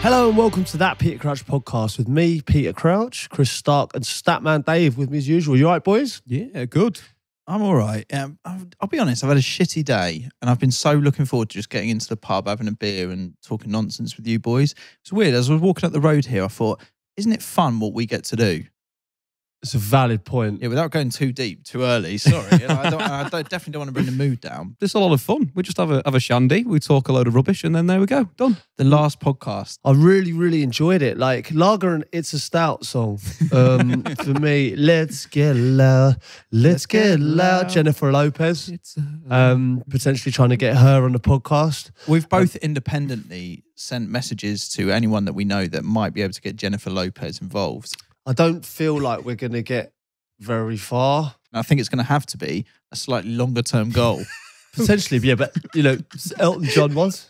Hello and welcome to That Peter Crouch podcast with me, Peter Crouch, Chris Stark and Statman Dave with me as usual. You all right, boys? Yeah, good. I'm all right. I'll be honest, I've had a shitty day and I've been so looking forward to just getting into the pub, having a beer and talking nonsense with you boys. It's weird. As I was walking up the road here, I thought, isn't it fun what we get to do? It's a valid point. Yeah, without going too deep, too early. Sorry. I definitely don't want to bring the mood down. It's a lot of fun. We just have a shandy. We talk a load of rubbish and then there we go. Done. The last podcast. I really enjoyed it. Like Lager and It's a Stout song. For me, let's get loud. Let's get loud. Jennifer Lopez. Potentially trying to get her on the podcast. We've both independently sent messages to anyone that we know that might be able to get Jennifer Lopez involved. I don't feel like we're going to get very far. I think it's going to have to be a slightly longer term goal. Potentially, yeah. But, you know, Elton John was.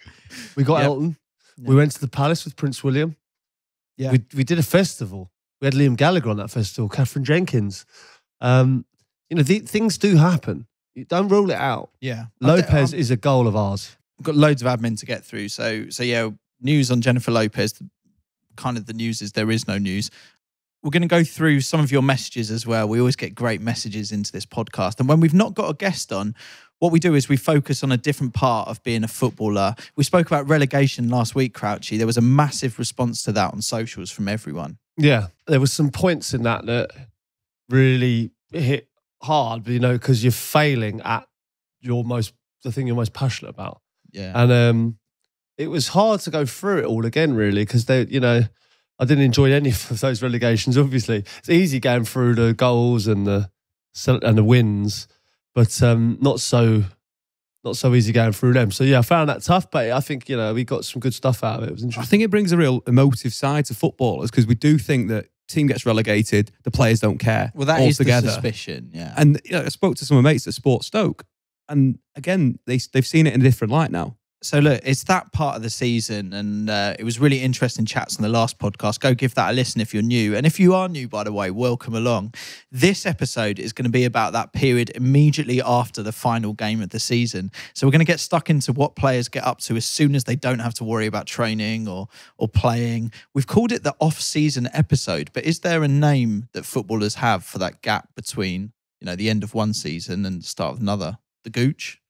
We got Elton. Yep. We went to the Palace with Prince William. Yeah. We did a festival. We had Liam Gallagher on that festival, Catherine Jenkins. Things do happen. You don't rule it out. Yeah. Lopez is a goal of ours. We've got loads of admin to get through. So yeah, news on Jennifer Lopez. Kind of the news is there is no news. We're going to go through some of your messages as well. We always get great messages into this podcast. And when we've not got a guest on, what we do is we focus on a different part of being a footballer. We spoke about relegation last week, Crouchy. There was a massive response to that on socials from everyone. Yeah, there was some points in that really hit hard, because you're failing at the thing you're most passionate about. Yeah. And it was hard to go through it all again, really, because I didn't enjoy any of those relegations, obviously. It's easy going through the goals and the wins, but not so easy going through them. So, yeah, I found that tough, but I think, we got some good stuff out of it. It was interesting. I think it brings a real emotive side to footballers because we do think that team gets relegated, the players don't care. Well, that altogether. Is the suspicion, yeah. And I spoke to some of my mates at Sport Stoke, and again, they've seen it in a different light now. So look, it's that part of the season and it was really interesting chats on the last podcast. Go give that a listen if you're new. And if you are new, by the way, welcome along. This episode is going to be about that period immediately after the final game of the season. So we're going to get stuck into what players get up to as soon as they don't have to worry about training or playing. We've called it the off-season episode, but is there a name that footballers have for that gap between, the end of one season and the start of another? The Gooch?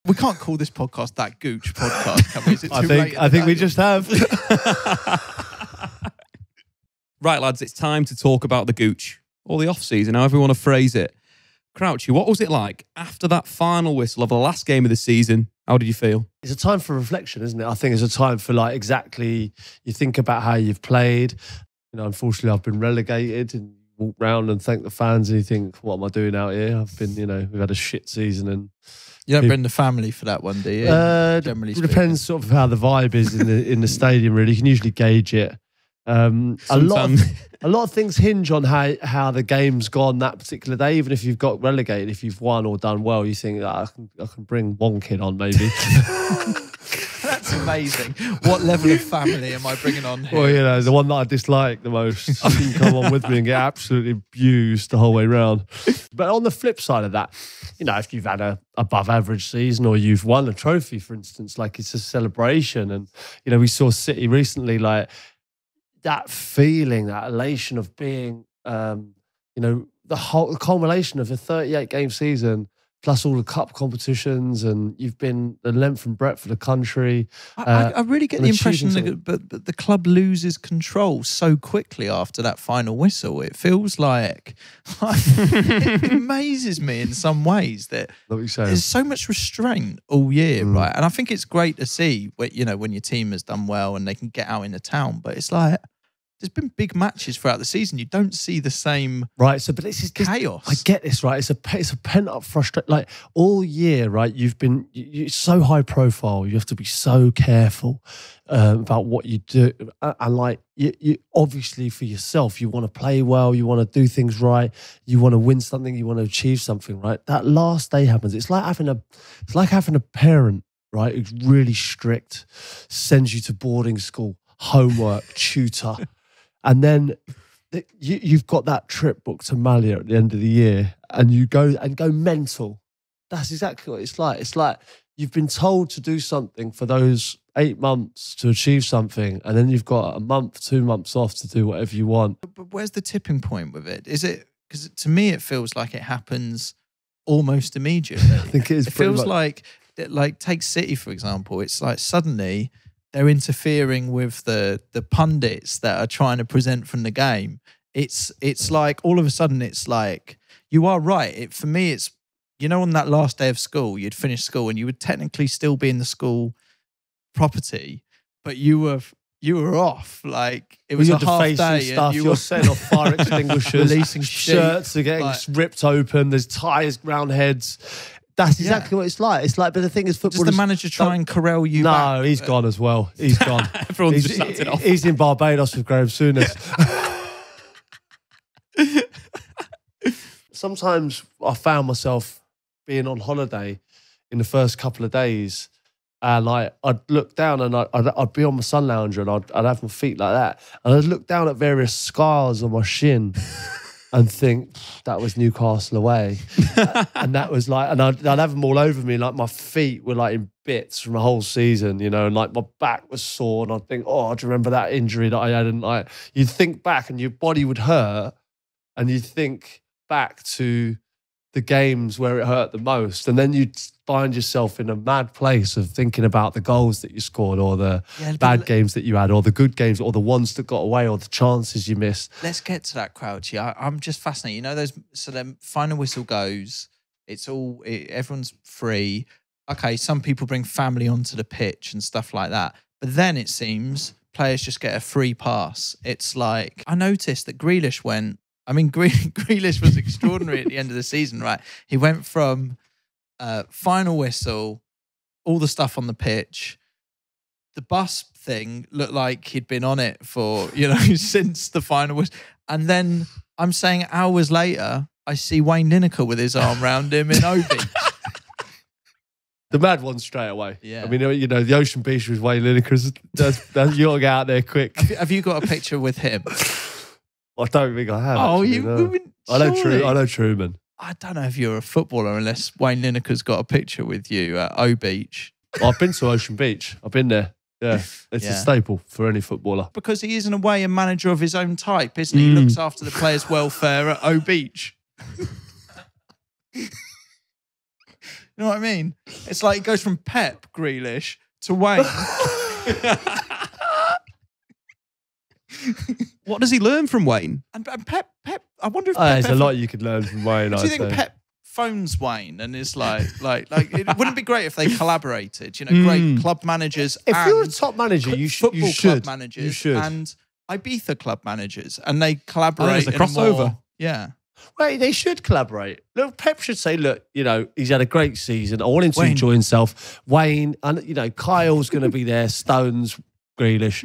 We can't call this podcast That Gooch podcast, can we? Is it too late? I think we just have. Right, lads, it's time to talk about the Gooch, or the off-season, however you want to phrase it. Crouchy, what was it like after that final whistle of the last game of the season? How did you feel? It's a time for reflection, isn't it? I think it's a time for you think about how you've played. Unfortunately, I've been relegated and walk round and thank the fans and you think, what am I doing out here? I've been, we've had a shit season and... You don't bring the family for that one, do you? Generally speaking. Depends sort of how the vibe is in the stadium, really. You can usually gauge it. A lot of things hinge on how the game's gone that particular day. Even if you've got relegated, if you've won or done well, you think, I can bring one kid on maybe. That's amazing. What level of family am I bringing on here? Well, the one that I dislike the most can come on with me and get absolutely abused the whole way round. But on the flip side of that, if you've had a above average season or you've won a trophy, for instance, it's a celebration. And, we saw City recently, that feeling, that elation of being, the culmination of a 38-game season, plus all the cup competitions, and you've been the length and breadth of the country. I really get the impression that the club loses control so quickly after that final whistle. It feels like it amazes me in some ways that there's so much restraint all year, right? And I think it's great to see when your team has done well and they can get out in the town. But it's like, there's been big matches throughout the season. You don't see the same but this is chaos. I get this, right? It's a pent-up frustration. All year, right, you're so high profile. You have to be so careful about what you do. And you obviously for yourself, you want to play well, you want to do things right, you want to win something, you want to achieve something, right? That last day happens. It's like having a parent, right, who's really strict, sends you to boarding school, homework, tutor. And then you've got that trip booked to Malia at the end of the year and you go mental That's exactly what it's like. It's like you've been told to do something for those 8 months to achieve something, and then you've got a month, 2 months off to do whatever you want. But where's the tipping point with it? Is it, because to me it feels like it happens almost immediately. I think it is. It feels like take City for example. It's like suddenly they're interfering with the pundits that are trying to present from the game. It's like all of a sudden it's like, you are right. For me, it's, you know, on that last day of school, you'd finish school and you would technically still be in the school property, but you were off. Like it was a half day stuff, and you're setting off fire extinguishers, releasing shirts are getting ripped open, there's ties round heads. That's exactly what it's like. It's like, but the thing is, football. Does the manager try and corral you back? No, he's gone as well. He's gone. Everyone's just sacked it off. He's in Barbados with Graham Souness. Sometimes I found myself being on holiday in the first couple of days, and I'd look down and I'd be on my sun lounger and I'd have my feet like that, and I'd look down at various scars on my shin and think, that was Newcastle away. And that was like, and I'd have them all over me. Like my feet were like in bits from the whole season, you know, and like my back was sore. And I'd think, oh, do you remember that injury that I had? And like, you'd think back and your body would hurt, and you'd think back to the games where it hurt the most. And then you'd find yourself in a mad place of thinking about the goals that you scored, or the bad games that you had, or the good games, or the ones that got away, or the chances you missed. Let's get to that, Crouchy. I'm just fascinated. You know, so then final whistle goes, everyone's free. Okay, some people bring family onto the pitch and stuff like that. But then it seems players just get a free pass. It's like, I noticed that Grealish Grealish was extraordinary at the end of the season, right? He went from final whistle, all the stuff on the pitch. The bus thing looked like he'd been on it for, since the final whistle. And then I'm saying hours later, I see Wayne Lineker with his arm round him in Obi. The mad one straight away. Yeah. I mean, the Ocean Beach with Wayne Lineker. You got to get out there quick. Have you got a picture with him? I don't think I have. Oh, actually, no. I know Truman. I don't know if you're a footballer unless Wayne Lineker's got a picture with you at O Beach. I've been to Ocean Beach. I've been there. Yeah, it's a staple for any footballer. Because he is in a way a manager of his own type, isn't he? He looks after the players' welfare at O Beach. You know what I mean? It's like he goes from Pep Grealish to Wayne. What does he learn from Wayne? And Pep, I wonder if there's a lot you could learn from Wayne. Do you think Pep phones Wayne and is like it wouldn't be great if they collaborated? Great club managers. If you're a top manager, you should. Club managers, you should. And Ibiza club managers, and they collaborate. There's a crossover. Yeah. Well, they should collaborate. Look, Pep should say, look, he's had a great season. I want him to enjoy himself. Wayne, and Kyle's going to be there. Stones, Grealish,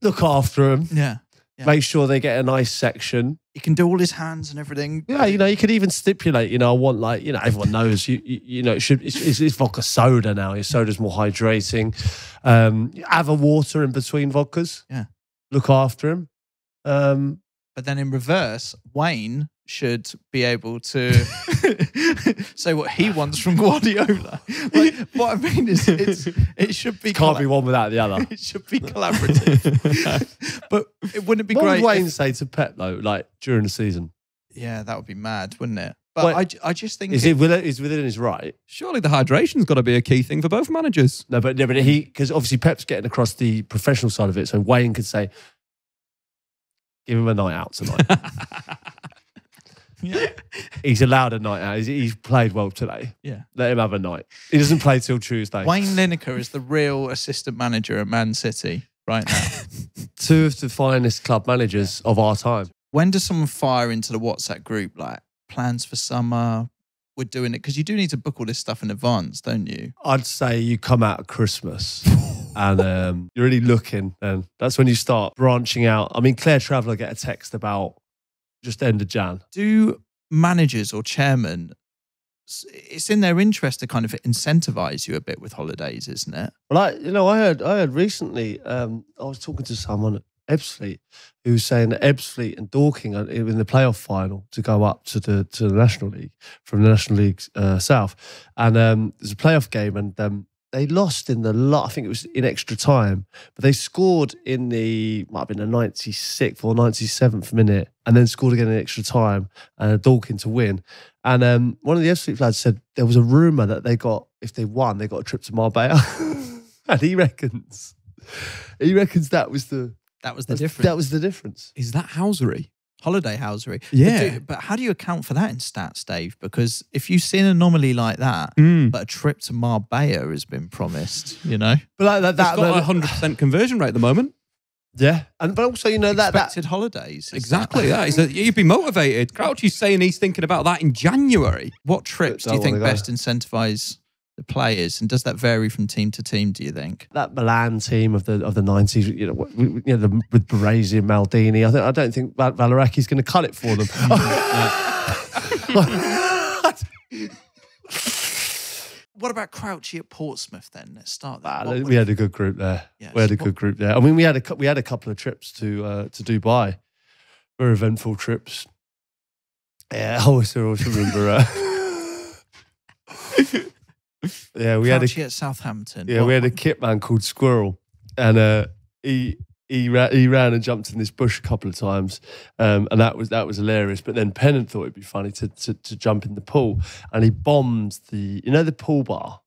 look after him. Yeah. Make sure they get a nice section. He can do all his hands and everything. Yeah, you could even stipulate. I want everyone knows. It's vodka soda now. Your soda's more hydrating. Have a water in between vodkas. Yeah. Look after him. But then in reverse, Wayne should be able to say what he wants from Guardiola. Like, what I mean is, it should be. Can't be one without the other. It should be collaborative. But it wouldn't be great. What would Wayne say to Pep though, like during the season? Yeah, that would be mad, wouldn't it? But I just think is within his right. Surely the hydration's got to be a key thing for both managers. No, but because obviously Pep's getting across the professional side of it, so Wayne could say, give him a night out tonight. Yeah. He's allowed a night out. He's played well today. Yeah. Let him have a night. He doesn't play till Tuesday. Wayne Lineker is the real assistant manager at Man City right now. Two of the finest club managers of our time. When does someone fire into the WhatsApp group, like, plans for summer? We're doing it. Because you do need to book all this stuff in advance, don't you? I'd say you come out of Christmas and you're really looking, and that's when you start branching out. I mean, Claire Traveller get a text about just end of Jan. Do managers or chairmen, it's in their interest to kind of incentivize you a bit with holidays, isn't it? Well, I heard recently, I was talking to someone Ebbsfleet, who was saying that Ebbsfleet and Dorking are in the playoff final to go up to the National League from the National League South. And there's a playoff game, and they lost in I think it was in extra time, but they scored in might have been the 96th or 97th minute, and then scored again in extra time, and Dorking to win. And one of the Ebbsfleet lads said there was a rumour that if they won, they got a trip to Marbella. And he reckons that was the difference. That was the difference. Is that housery? Holiday housery. Yeah. But how do you account for that in stats, Dave? Because if you see an anomaly like that, but a trip to Marbella has been promised, But like that's got a 100% conversion rate at the moment. Yeah. But also, expected holidays. Exactly. You'd be motivated. Crouchy's saying he's thinking about that in January. What trips do you think best incentivise the players, and does that vary from team to team, do you think? That Milan team of the 90s, with Baresi and Maldini, I don't think Valeraki's going to cut it for them. What about Crouchy at Portsmouth then? Let's start there. We had a good group there. Yes. We had a good group there. I mean, we had a couple of trips to Dubai. Very eventful trips. Yeah, I always remember. Yeah, we Crouchy at Southampton. Yeah, we had a kit man called Squirrel, and he ran and jumped in this bush a couple of times, and that was hilarious. But then Pennant thought it'd be funny to jump in the pool, and he bombed the pool bar.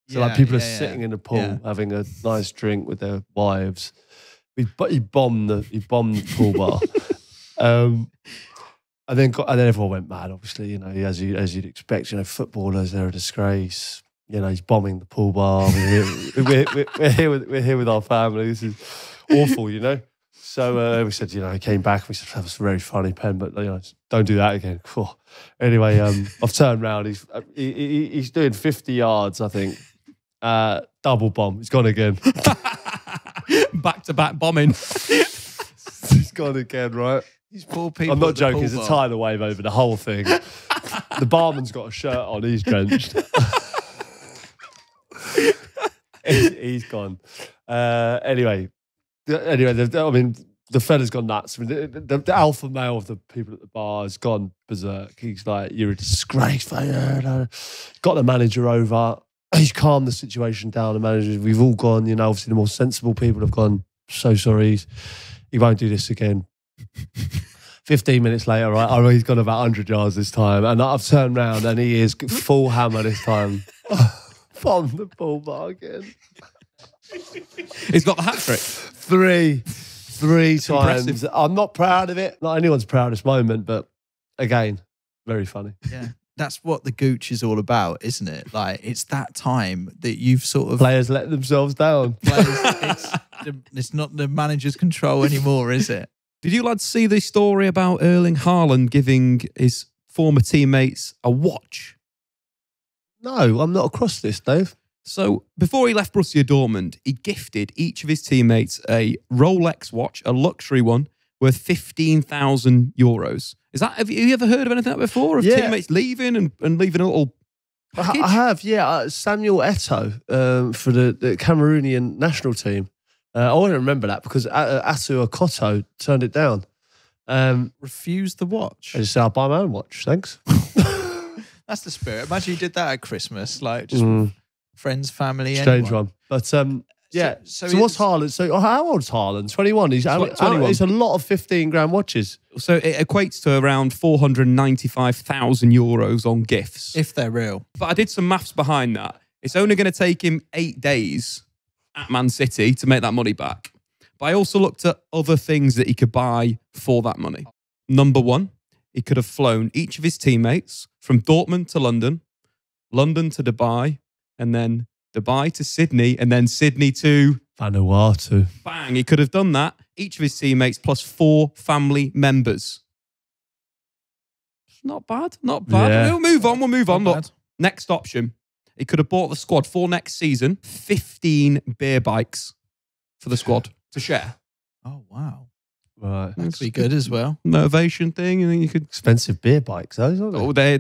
So people are sitting in the pool having a nice drink with their wives. But he bombed the pool bar. And then everyone went mad. Obviously, as you'd expect, footballers, they're a disgrace. He's bombing the pool bar. We're here with our family. This is awful, So we said, he came back. We said, that was very funny, Pen, but don't do that again. Anyway, I've turned round. He's doing 50 yards, I think. Double bomb. He's gone again. Back-to-back bombing. He's gone again, right? These poor people. I'm not joking. It's a tidal wave over the whole thing. The barman's got a shirt on. He's drenched. He's gone. Anyway, the fella's gone nuts. The alpha male of the people at the bar has gone berserk. He's like, "You're a disgrace." Got the manager over. He's calmed the situation down. The manager, we've all gone. Obviously the more sensible people have gone. So sorry. He won't do this again. 15 minutes later, right? He's gone about 100 yards this time, and I've turned round and he is full hammer this time. From the pool bar again. He's got the hat trick. Three times. Impressive. I'm not proud of it. Not anyone's proudest moment, but again, very funny. Yeah. That's what the Gooch is all about, isn't it? Like, it's that time that you've sort of... Players let themselves down. It's not the manager's control anymore, is it? Did you lads see the story about Erling Haaland giving his former teammates a watch? No, I'm not across this, Dave. So before he left Borussia Dortmund, he gifted each of his teammates a Rolex watch, a luxury one, worth 15,000 euros. Have you ever heard of anything like that before? Of teammates leaving and leaving a little package? I have, yeah. Samuel Eto'o for the Cameroonian national team. I want to remember that because Asu Akoto turned it down. Refused the watch. I just said, I'll buy my own watch, thanks. That's the spirit. Imagine you did that at Christmas, like just friends, family, strange anyone. one. But yeah. So what's Haaland? So how old's Haaland? 21. He's 21. It's a lot of 15 grand watches. So it equates to around 495,000 euros on gifts. If they're real. But I did some maths behind that. It's only going to take him 8 days at Man City to make that money back. But I also looked at other things that he could buy for that money. Number one, he could have flown each of his teammates from Dortmund to London, London to Dubai, and then Dubai to Sydney, and then Sydney to Vanuatu. Bang, he could have done that. Each of his teammates plus 4 family members. Not bad, not bad. Yeah. We'll move on. Not Look, bad. next option. He could have bought the squad for next season 15 beer bikes for the squad to share. Oh, wow. Right. That could be good as well. Motivation thing. You think you could? Expensive beer bikes, those, aren't they? Oh, they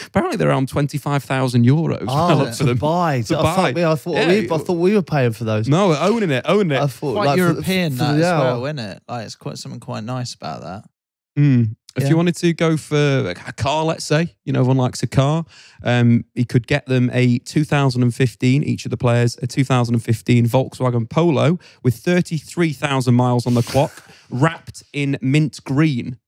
apparently they're around €25,000. Oh, to buy. To Oh, buy. fuck me, I thought we were paying for those. No, owning it. I thought Quite like, European for that the as hour. well, isn't it? Like it's quite something quite nice about that. If Yeah. you wanted to go for a car, let's say, everyone likes a car, he could get them a 2015, each of the players, a 2015 Volkswagen Polo with 33,000 miles on the clock, wrapped in mint green.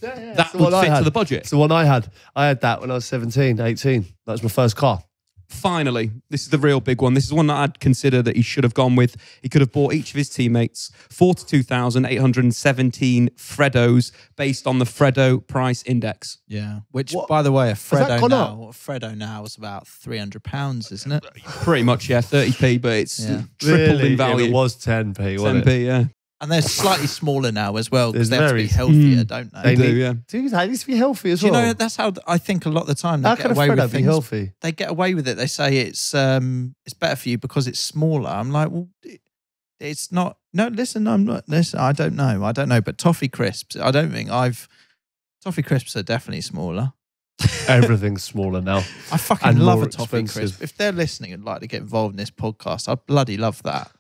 That's That the would one I fit to had. the budget. It's the one I had. I had that when I was 17, 18. That was my first car. Finally, this is the real big one. This is one that I'd consider that he should have gone with. He could have bought each of his teammates 42,817 Freddos based on the Freddo price index. Yeah. Which, What? by the way, a that Freddo gone now is about £300, isn't it? Pretty much, yeah, 30p, but it's Yeah. tripled Really? in value. It was 10p, wasn't 10p, yeah. And they're slightly smaller now as well because There's they have to be very- healthier, don't they? They do, need- yeah. Dude, they need to be healthy as Do you well. know that's how I think a lot of the time they How get can a away with Freddo be things. healthy? They get away with it. They say it's better for you because it's smaller. I'm like, well, it's not. No, listen, I'm not. Listen, I don't know. But toffee crisps, toffee crisps are definitely smaller. Everything's smaller now. I fucking And love more a toffee expensive. crisp. If they're listening and like to get involved in this podcast, I bloody love that,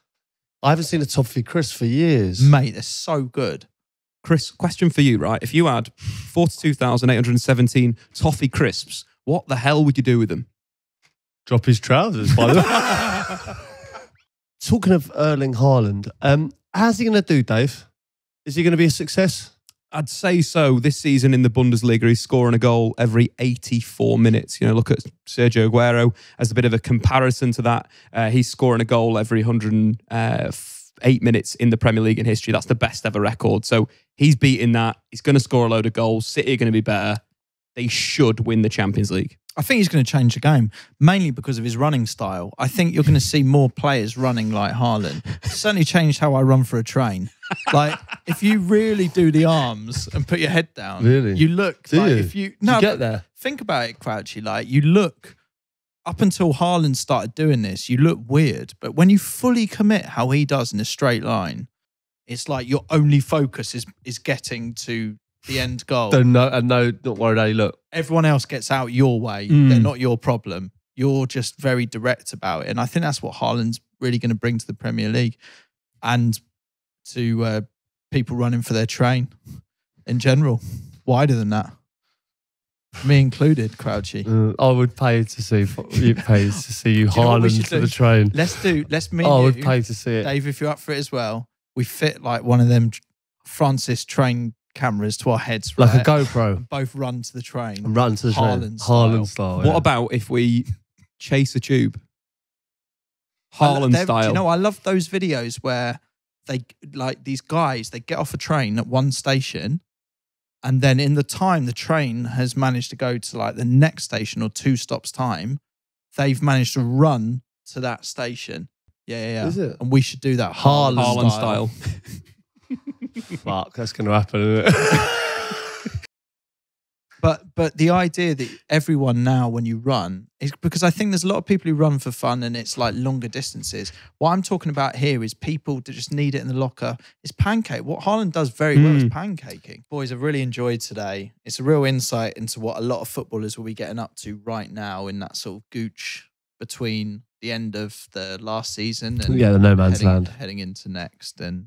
I haven't seen a toffee crisp for years. mate. They're so good. Chris, question for you, right? If you had 42,817 toffee crisps, what the hell would you do with them? Drop his trousers, by the way. Talking of Erling Haaland, how's he going to do, Dave? Is he going to be a success? I'd say so. This season in the Bundesliga, he's scoring a goal every 84 minutes. Look at Sergio Aguero as a bit of a comparison to that. He's scoring a goal every 108 minutes in the Premier League in history. That's the best ever record. So he's beating that. He's going to score a load of goals. City are going to be better. They should win the Champions League. I think he's going to change the game, mainly because of his running style. I think you're going to see more players running like Haaland. It's certainly changed how I run for a train. Like, if you really do the arms and put your head down, Really? you look Do like you? if you Do no you get there? think about it, Crouchy. Like, you look up until Haaland started doing this, you look weird, but when you fully commit how he does in a straight line, it's like your only focus is getting to the end goal. Not worried how you look. Everyone else gets out your way. They're not your problem. You're just very direct about it. And I think that's what Haaland's really going to bring to the Premier League and to people running for their train in general. Wider than that. Me included, Crouchy. I would pay to see you you know what we Haaland should for do? the train. Let's meet I you. would pay to see it. Dave, if you're up for it as well, we fit like one of them Francis train cameras to our heads, Like right? a GoPro. And both run to the train. And run to the train. Haaland style. Haaland style. What yeah. about if we chase a tube? Do Haaland you style. know, I love those videos where they like these guys, they get off a train at one station and then in the time the train has managed to go to like the next station or 2 stops time, they've managed to run to that station. Yeah. Is it? And we should do that. Haaland style. Fuck, that's going to happen, isn't it? But the idea that everyone now, when you run, is because I think there's a lot of people who run for fun and it's like longer distances. What I'm talking about here is people that just need it in the locker. It's pancake. What Haaland does very well is pancaking. Boys, I've really enjoyed today. It's a real insight into what a lot of footballers will be getting up to right now in that sort of gooch between the end of the last season and Yeah, the no man's land. heading into next. And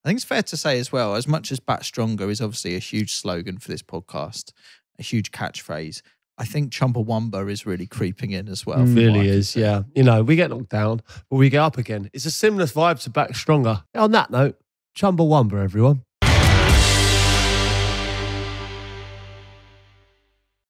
I think it's fair to say as well, as much as Bat Stronger is obviously a huge slogan for this podcast, a huge catchphrase, I think Chumbawamba is really creeping in as well. It from what I really can is, see. yeah. You know, we get knocked down, but we get up again. It's a similar vibe to Back Stronger. On that note, Chumbawamba, everyone.